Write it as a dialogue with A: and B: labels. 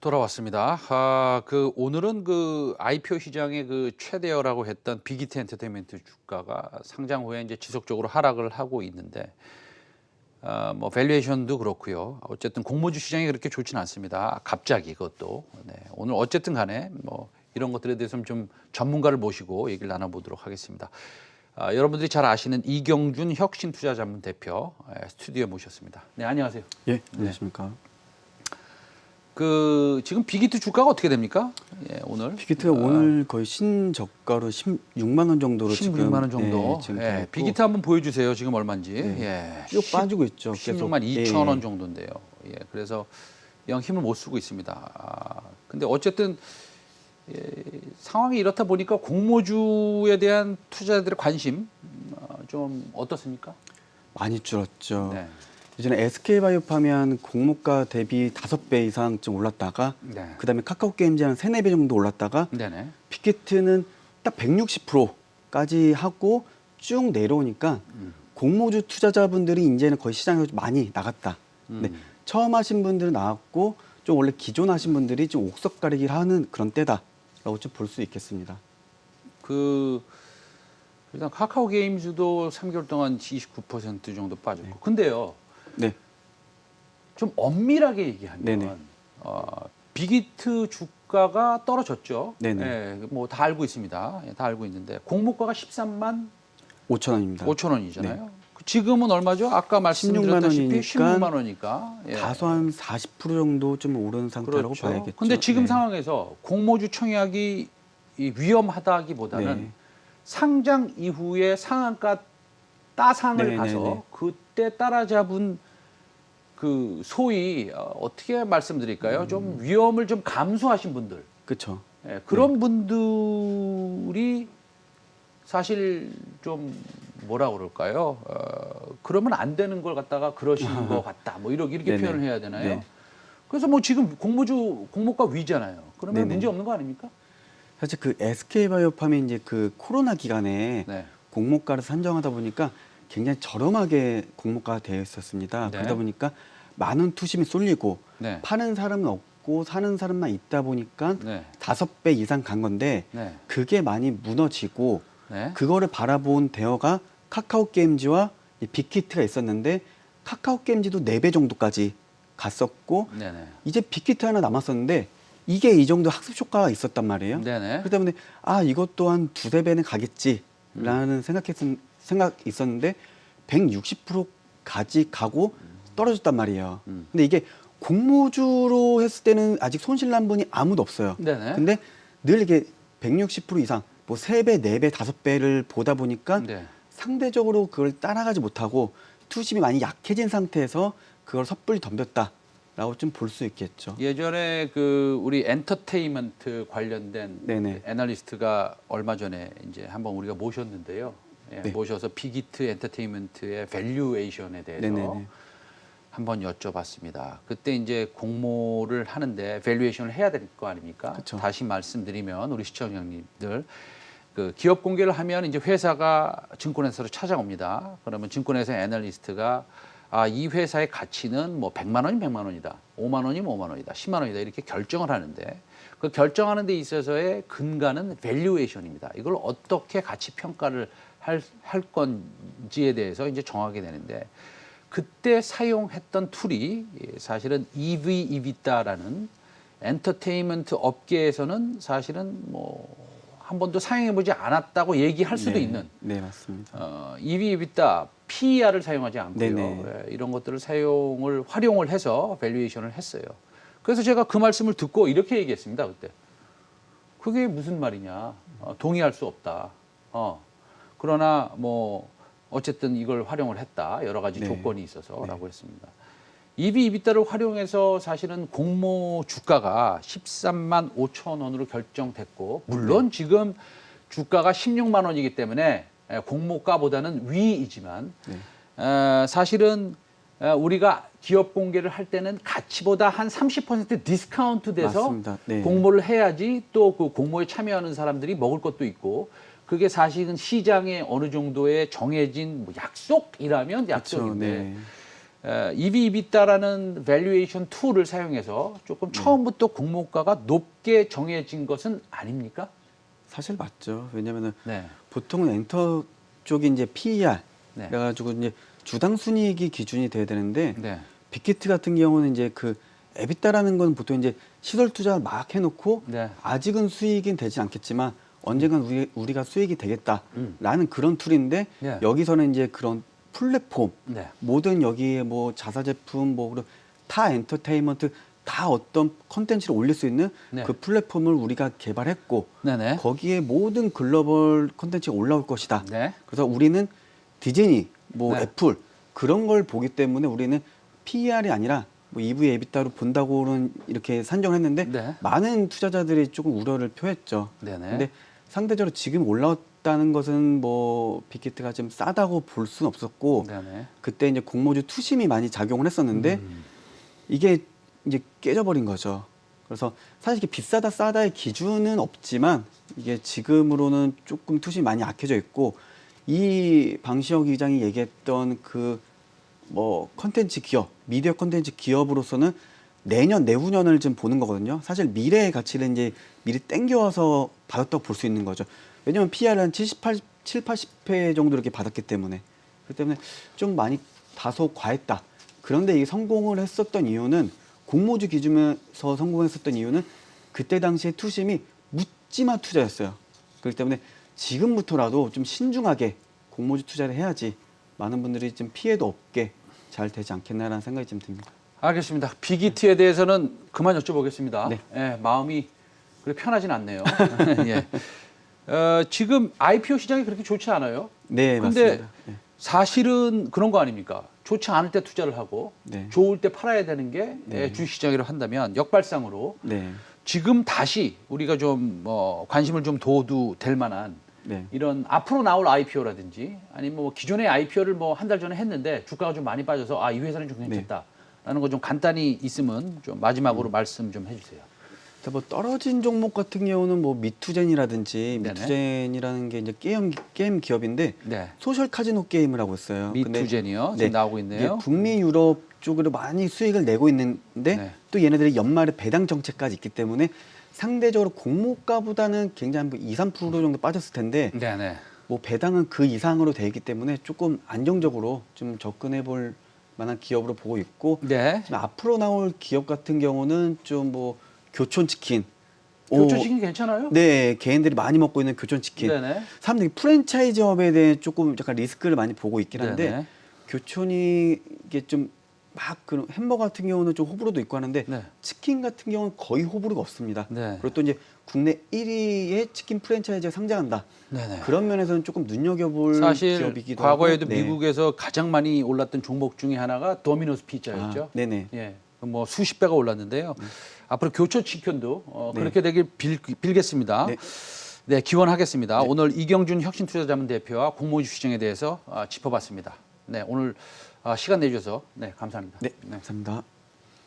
A: 돌아왔습니다. 오늘은 IPO 시장의 최대어라고 했던 빅히트 엔터테인먼트 주가가 상장 후에 이제 지속적으로 하락을 하고 있는데, 뭐 밸류에이션도 그렇고요. 어쨌든 공모주 시장이 그렇게 좋지는 않습니다. 갑자기 그것도. 네. 오늘 어쨌든 간에 뭐 이런 것들에 대해서는 좀 전문가를 모시고 얘기를 나눠보도록 하겠습니다. 여러분들이 잘 아시는 이경준 혁신투자자문 대표 스튜디오에 모셨습니다. 네, 안녕하세요.
B: 예, 안녕하십니까.
A: 지금 빅히트 주가가 어떻게 됩니까? 예, 오늘.
B: 빅히트가 오늘 거의 신저가로 16만 원 정도로
A: 16만 원 정도.
B: 지금
A: 예, 빅히트 한번 보여주세요. 지금 얼마인지.
B: 예.
A: 예,
B: 쭉 빠지고 있죠.
A: 16만 2천 원 정도인데요. 예, 그래서 영 힘을 못 쓰고 있습니다. 근데 어쨌든 상황이 이렇다 보니까 공모주에 대한 투자자들의 관심 좀 어떻습니까?
B: 많이 줄었죠.
A: 네.
B: 예전에 SK바이오팜이 공모가 대비 5배 이상 좀 올랐다가
A: 네.
B: 그다음에 카카오게임즈 한 3, 4배 정도 올랐다가
A: 네네.
B: 빅히트는 딱 160%까지 하고 쭉 내려오니까 공모주 투자자분들이 이제는 거의 시장에 많이 나갔다. 네. 처음 하신 분들은 나왔고 좀 원래 기존 하신 분들이 좀 옥석 가리기를 하는 그런 때다라고 좀 볼 수 있겠습니다.
A: 일단 카카오 게임즈도 3개월 동안 29% 정도 빠졌고. 근데요.
B: 네.
A: 좀 엄밀하게 얘기하면
B: 네네.
A: 빅히트 주가가 떨어졌죠.
B: 네네.
A: 예, 뭐 다 알고 있습니다. 예, 다 알고 있는데 공모가가 13만
B: 5천 원입니다.
A: 5천 원이잖아요. 지금은 얼마죠? 아까 말씀드렸다시피 16만 원이니까
B: 다소 한 40% 정도 좀 오른 상태라고
A: 그렇죠.
B: 봐야겠죠.
A: 근데 지금
B: 네.
A: 상황에서 공모주 청약이 위험하다기보다는
B: 네.
A: 상장 이후에 상한가 따상을
B: 네네네.
A: 가서 그때 따라잡은 소위 어떻게 말씀드릴까요? 좀 위험을 좀 감수하신 분들,
B: 그렇죠.
A: 예, 그런 분들이 사실 좀 뭐라 그럴까요? 그러면 안 되는 걸 갖다가 그러신 것 같다. 뭐 이렇게
B: 네네.
A: 표현을 해야 되나요?
B: 네.
A: 그래서 뭐 지금 공모가 위잖아요. 그러면
B: 네네.
A: 문제 없는 거 아닙니까?
B: 사실 SK바이오팜이 이제 코로나 기간에
A: 네.
B: 공모가를 산정하다 보니까 굉장히 저렴하게 공모가가 되어 있었습니다.
A: 네.
B: 그러다 보니까 많은 투심이 쏠리고
A: 네.
B: 파는 사람은 없고 사는 사람만 있다 보니까
A: 네.
B: 5배 이상 간 건데
A: 네.
B: 그게 많이 무너지고
A: 네.
B: 그거를 바라본 대어가 카카오게임즈와 빅히트가 있었는데 카카오게임즈도 4배 정도까지 갔었고
A: 네네.
B: 이제 빅히트 하나 남았었는데 이게 이 정도 학습 효과가 있었단 말이에요.
A: 네네.
B: 그렇기 때문에 이것 또한 2~3배는 가겠지라는 생각이 있었는데 160%까지 가고 떨어졌단 말이에요. 근데 이게 공모주로 했을 때는 아직 손실난 분이 아무도 없어요.
A: 네네.
B: 근데 늘 이게 160% 이상 뭐 3배, 4배, 5배를 보다 보니까
A: 네.
B: 상대적으로 그걸 따라가지 못하고 투심이 많이 약해진 상태에서 그걸 섣불리 덤볐다라고 좀 볼 수 있겠죠.
A: 예전에 우리 엔터테인먼트 관련된
B: 네네.
A: 애널리스트가 얼마 전에 이제 한번 우리가 모셨는데요. 예,
B: 네.
A: 모셔서 빅히트 엔터테인먼트의 밸류에이션에 대해서
B: 네네네.
A: 한번 여쭤봤습니다. 그때 이제 공모를 하는데 밸류에이션을 해야 될 거 아닙니까?
B: 그쵸.
A: 다시 말씀드리면 우리 시청자님들 기업 공개를 하면 이제 회사가 증권회사로 찾아옵니다. 그러면 증권회사 애널리스트가 이 회사의 가치는 뭐 100만 원이면 100만 원이다. 5만 원이면 5만 원이다. 10만 원이다. 이렇게 결정을 하는데 그 결정하는 데 있어서의 근간은 밸류에이션입니다. 이걸 어떻게 가치 평가를 할 건지에 대해서 이제 정하게 되는데 그때 사용했던 툴이 사실은 EV/EBITDA라는 엔터테인먼트 업계에서는 사실은 뭐 한 번도 사용해보지 않았다고 얘기할 수도 있는
B: 네, 맞습니다.
A: EV/EBITDA, PER을 사용하지 않고요.
B: 네네.
A: 이런 것들을 활용을 해서 밸류에이션을 했어요. 그래서 제가 그 말씀을 듣고 이렇게 얘기했습니다. 그때. 그게 무슨 말이냐. 동의할 수 없다. 그러나 뭐 어쨌든 이걸 활용을 했다. 여러 가지
B: 네.
A: 조건이 있어서라고 했습니다. EV/EBITDA를 활용해서 사실은 공모 주가가 13만 5천 원으로 결정됐고 물론 지금 주가가 16만 원이기 때문에 공모가보다는 위이지만 사실은 우리가 기업 공개를 할 때는 가치보다 한 30% 디스카운트 돼서
B: 맞습니다. 네.
A: 공모를 해야지 또 그 공모에 참여하는 사람들이 먹을 것도 있고 그게 사실은 시장에 어느 정도의 정해진 뭐 약속이라면 약속인데
B: 그렇죠. 네.
A: EV, EBITDA라는 밸류에이션 툴을 사용해서 조금 처음부터 공모가가 높게 정해진 것은 아닙니까?
B: 사실 맞죠. 왜냐면은
A: 네.
B: 보통은 엔터 쪽이 이제 PER
A: 네.
B: 그래가지고 이제 주당 순이익이 기준이 돼야 되는데
A: 네.
B: 빅히트 같은 경우는 이제 그 에비타라는 건 보통 이제 시설 투자 막 해놓고
A: 네.
B: 아직은 수익은 되지 않겠지만 언젠간 우리가 수익이 되겠다라는 그런 툴인데
A: 네.
B: 여기서는 이제 그런 플랫폼
A: 네.
B: 모든 여기에 뭐 자사 제품 뭐 그런 타 엔터테인먼트 다 어떤 컨텐츠를 올릴 수 있는
A: 네.
B: 그 플랫폼을 우리가 개발했고
A: 네네.
B: 거기에 모든 글로벌 컨텐츠가 올라올 것이다.
A: 네.
B: 그래서 우리는 디즈니, 뭐
A: 네.
B: 애플 그런 걸 보기 때문에 우리는 PER이 아니라 뭐 EV, 에비타로 본다고는 이렇게 산정을 했는데
A: 네.
B: 많은 투자자들이 조금 우려를 표했죠.
A: 네네.
B: 근데 상대적으로 지금 올라왔다는 것은 뭐 빅히트가 좀 싸다고 볼 수는 없었고
A: 네네.
B: 그때 이제 공모주 투심이 많이 작용을 했었는데 이게 이제 깨져버린 거죠. 그래서 사실 이게 비싸다 싸다의 기준은 없지만 이게 지금으로는 조금 투심이 많이 약해져 있고 이 방시혁 의장이 얘기했던 그 뭐 컨텐츠 기업, 미디어 컨텐츠 기업으로서는 내년, 내후년을 좀 보는 거거든요. 사실 미래의 가치를 이제 미리 땡겨와서 받았다고 볼 수 있는 거죠. 왜냐면 PR은 한 80회 정도 이렇게 받았기 때문에. 그렇기 때문에 좀 많이 다소 과했다. 그런데 이게 성공을 했었던 이유는 공모주 기준에서 성공했었던 이유는 그때 당시에 투심이 묻지마 투자였어요. 그렇기 때문에 지금부터라도 좀 신중하게 공모주 투자를 해야지 많은 분들이 좀 피해도 없게 잘 되지 않겠나라는 생각이 좀 듭니다.
A: 알겠습니다. 빅히트에 대해서는 그만 여쭤보겠습니다.
B: 네.
A: 예, 마음이 그렇게 편하진 않네요. 예. 지금 IPO 시장이 그렇게 좋지 않아요.
B: 네,
A: 근데
B: 맞습니다. 네.
A: 사실은 그런 거 아닙니까? 좋지 않을 때 투자를 하고
B: 네.
A: 좋을 때 팔아야 되는 게
B: 네.
A: 주식시장이라고 한다면 역발상으로
B: 네.
A: 지금 다시 우리가 좀 관심을 좀 둬도 될 만한
B: 네.
A: 이런 앞으로 나올 IPO라든지 아니면 뭐 기존의 IPO를 뭐 한 달 전에 했는데 주가가 좀 많이 빠져서 이 회사는 좀 괜찮다라는 거 좀 간단히 있으면 좀 마지막으로 말씀 좀 해주세요.
B: 뭐 떨어진 종목 같은 경우는 뭐 미투젠이라든지
A: 네네.
B: 미투젠이라는 게 이제 게임 기업인데
A: 네.
B: 소셜 카지노 게임을 하고 있어요.
A: 미투젠이요.
B: 근데
A: 지금 나오고 있네요.
B: 이게 북미 유럽 쪽으로 많이 수익을 내고 있는데
A: 네.
B: 또 얘네들이 연말에 배당 정책까지 있기 때문에 상대적으로 공모가보다는 굉장히 뭐 2, 3% 정도 빠졌을 텐데
A: 네네.
B: 뭐 배당은 그 이상으로 돼 있기 때문에 조금 안정적으로 좀 접근해 볼 만한 기업으로 보고 있고
A: 네.
B: 앞으로 나올 기업 같은 경우는 좀 뭐 교촌치킨
A: 교촌치킨 괜찮아요?
B: 네, 개인들이 많이 먹고 있는 교촌치킨.
A: 네네.
B: 사람들이 프랜차이즈업에 대해 조금 약간 리스크를 많이 보고 있긴 한데
A: 네네.
B: 교촌이 이게 좀 막 그 햄버거 같은 경우는 좀 호불호도 있고 하는데
A: 네.
B: 치킨 같은 경우는 거의 호불호가 없습니다.
A: 네.
B: 그리고 또 이제 국내 1위의 치킨 프랜차이즈가 상장한다.
A: 네네.
B: 그런 면에서는 조금 눈여겨볼
A: 사실
B: 기업이기도
A: 과거에도
B: 하고. 네.
A: 미국에서 가장 많이 올랐던 종목 중에 하나가 도미노스 피자였죠.
B: 네네.
A: 예, 뭐 수십 배가 올랐는데요. 앞으로 교촌치킨도
B: 네.
A: 그렇게 되길 빌겠습니다.
B: 네.
A: 네, 기원하겠습니다.
B: 네.
A: 오늘 이경준 혁신투자자문 대표와 공모주 시장에 대해서 짚어봤습니다. 네, 오늘 시간 내주셔서 네, 감사합니다.
B: 네, 감사합니다.